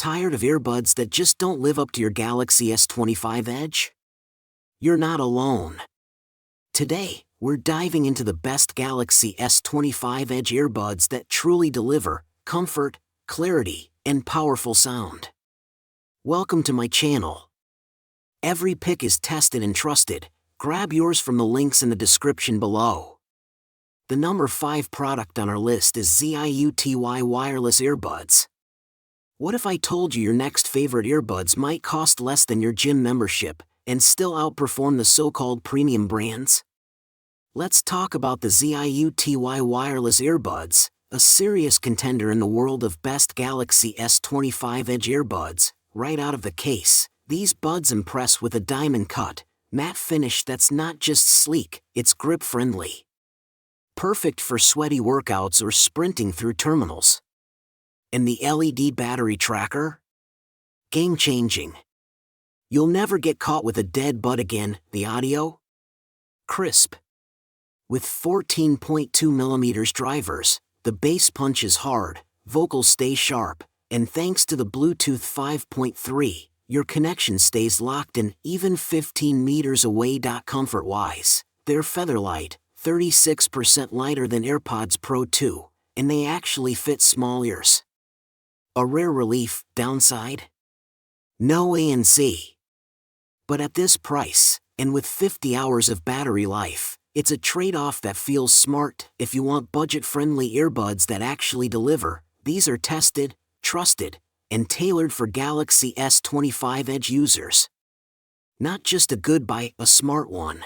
Tired of earbuds that just don't live up to your Galaxy S25 Edge? You're not alone. Today, we're diving into the best Galaxy S25 Edge earbuds that truly deliver comfort, clarity, and powerful sound. Welcome to my channel. Every pick is tested and trusted. Grab yours from the links in the description below. The number 5 product on our list is ZIUTY wireless earbuds. What if I told you your next favorite earbuds might cost less than your gym membership and still outperform the so-called premium brands? Let's talk about the ZIUTY wireless earbuds, a serious contender in the world of best Galaxy S25 Edge earbuds. Right out of the case, these buds impress with a diamond cut, matte finish that's not just sleek, it's grip-friendly. Perfect for sweaty workouts or sprinting through terminals. And the LED battery tracker? Game-changing. You'll never get caught with a dead bud again. The audio? Crisp. With 14.2mm drivers, the bass punches hard, vocals stay sharp, and thanks to the Bluetooth 5.3, your connection stays locked in even 15 meters away. Comfort-wise, they're feather-light, 36% lighter than AirPods Pro 2, and they actually fit small ears. A rare relief. Downside? No ANC. But at this price, and with 50 hours of battery life, it's a trade-off that feels smart. If you want budget-friendly earbuds that actually deliver, these are tested, trusted, and tailored for Galaxy S25 Edge users. Not just a good buy, a smart one.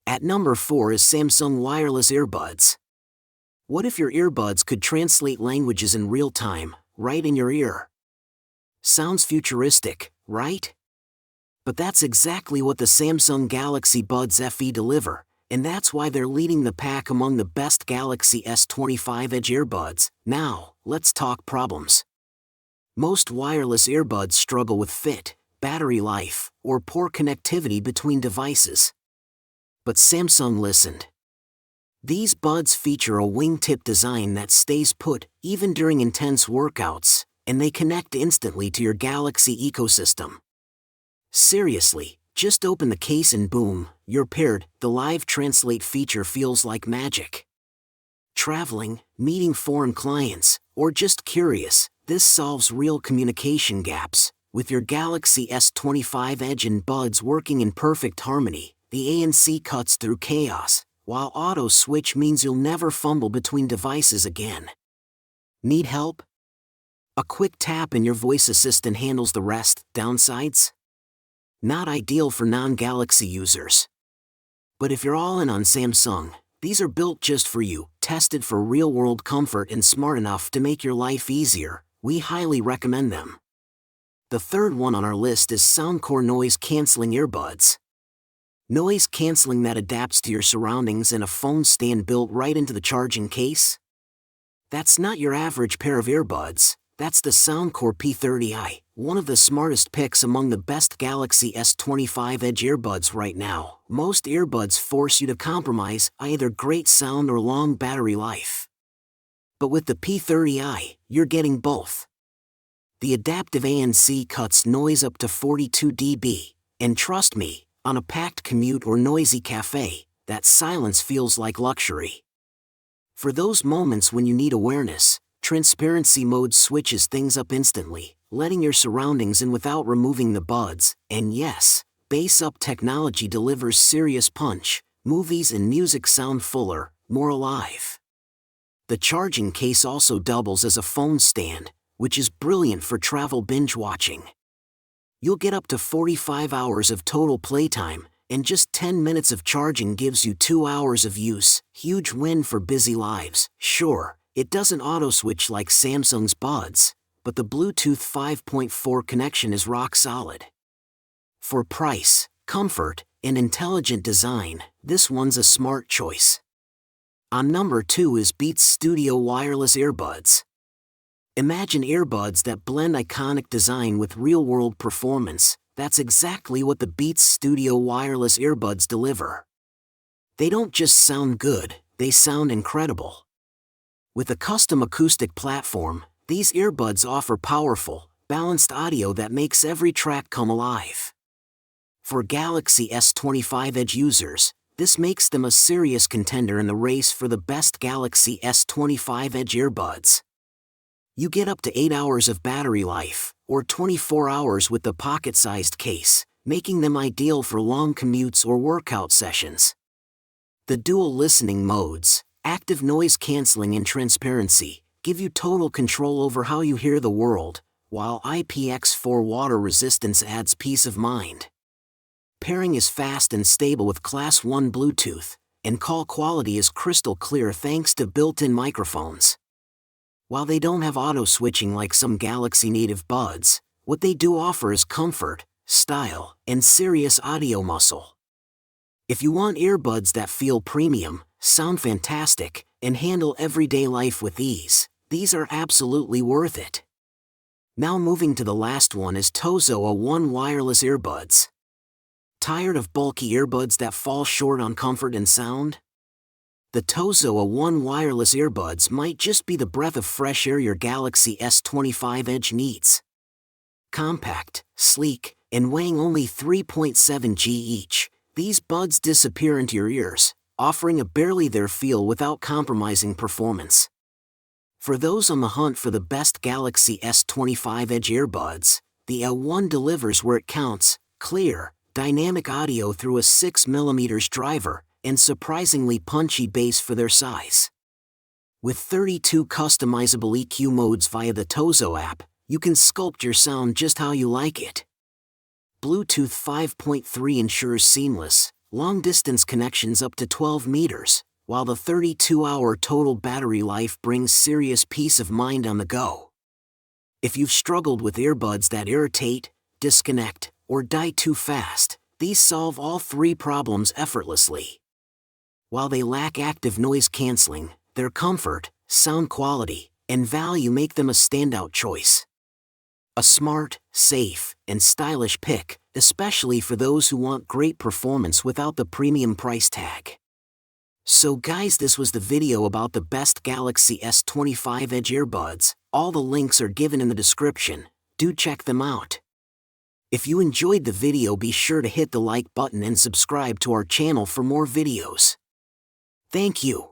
At number 4 is Samsung wireless earbuds. What if your earbuds could translate languages in real time, right in your ear? Sounds futuristic, right? But that's exactly what the Samsung Galaxy Buds FE deliver, and that's why they're leading the pack among the best Galaxy S25 Edge earbuds. Now, let's talk problems. Most wireless earbuds struggle with fit, battery life, or poor connectivity between devices. But Samsung listened. These buds feature a wingtip design that stays put even during intense workouts, and they connect instantly to your Galaxy ecosystem. Seriously, just open the case and boom, you're paired. The live translate feature feels like magic. Traveling, meeting foreign clients, or just curious, this solves real communication gaps. With your Galaxy S25 Edge and buds working in perfect harmony, the ANC cuts through chaos, while auto switch means you'll never fumble between devices again. Need help? A quick tap and your voice assistant handles the rest. Downsides? Not ideal for non-Galaxy users. But if you're all in on Samsung, these are built just for you, tested for real-world comfort and smart enough to make your life easier. We highly recommend them. The third one on our list is Soundcore noise-canceling earbuds. Noise canceling that adapts to your surroundings and a phone stand built right into the charging case? That's not your average pair of earbuds, that's the Soundcore P30i, one of the smartest picks among the best Galaxy S25 Edge earbuds right now. Most earbuds force you to compromise either great sound or long battery life. But with the P30i, you're getting both. The adaptive ANC cuts noise up to 42 dB, and trust me, on a packed commute or noisy cafe, that silence feels like luxury. For those moments when you need awareness, transparency mode switches things up instantly, letting your surroundings in without removing the buds. And yes, bass-up technology delivers serious punch. Movies and music sound fuller, more alive. The charging case also doubles as a phone stand, which is brilliant for travel binge watching. You'll get up to 45 hours of total playtime, and just 10 minutes of charging gives you 2 hours of use. Huge win for busy lives. Sure, it doesn't auto-switch like Samsung's buds, but the Bluetooth 5.4 connection is rock solid. For price, comfort, and intelligent design, this one's a smart choice. On number 2 is Beats Studio wireless earbuds. Imagine earbuds that blend iconic design with real-world performance. That's exactly what the Beats Studio wireless earbuds deliver. They don't just sound good, they sound incredible. With a custom acoustic platform, these earbuds offer powerful, balanced audio that makes every track come alive. For Galaxy S25 Edge users, this makes them a serious contender in the race for the best Galaxy S25 Edge earbuds. You get up to 8 hours of battery life, or 24 hours with the pocket-sized case, making them ideal for long commutes or workout sessions. The dual listening modes, active noise cancelling and transparency, give you total control over how you hear the world, while IPX4 water resistance adds peace of mind. Pairing is fast and stable with Class 1 Bluetooth, and call quality is crystal clear thanks to built-in microphones. While they don't have auto-switching like some Galaxy native buds, what they do offer is comfort, style, and serious audio muscle. If you want earbuds that feel premium, sound fantastic, and handle everyday life with ease, these are absolutely worth it. Now moving to the last one is TOZO A1 wireless earbuds. Tired of bulky earbuds that fall short on comfort and sound? The TOZO A1 wireless earbuds might just be the breath of fresh air your Galaxy S25 Edge needs. Compact, sleek, and weighing only 3.7 g each, these buds disappear into your ears, offering a barely there feel without compromising performance. For those on the hunt for the best Galaxy S25 Edge earbuds, the A1 delivers where it counts: clear, dynamic audio through a 6mm driver, and surprisingly punchy bass for their size. With 32 customizable EQ modes via the TOZO app, you can sculpt your sound just how you like it. Bluetooth 5.3 ensures seamless, long-distance connections up to 12 meters, while the 32-hour total battery life brings serious peace of mind on the go. If you've struggled with earbuds that irritate, disconnect, or die too fast, these solve all three problems effortlessly. While they lack active noise cancelling, their comfort, sound quality, and value make them a standout choice. A smart, safe, and stylish pick, especially for those who want great performance without the premium price tag. So guys, this was the video about the best Galaxy S25 Edge earbuds. All the links are given in the description. Do check them out. If you enjoyed the video, be sure to hit the like button and subscribe to our channel for more videos. Thank you.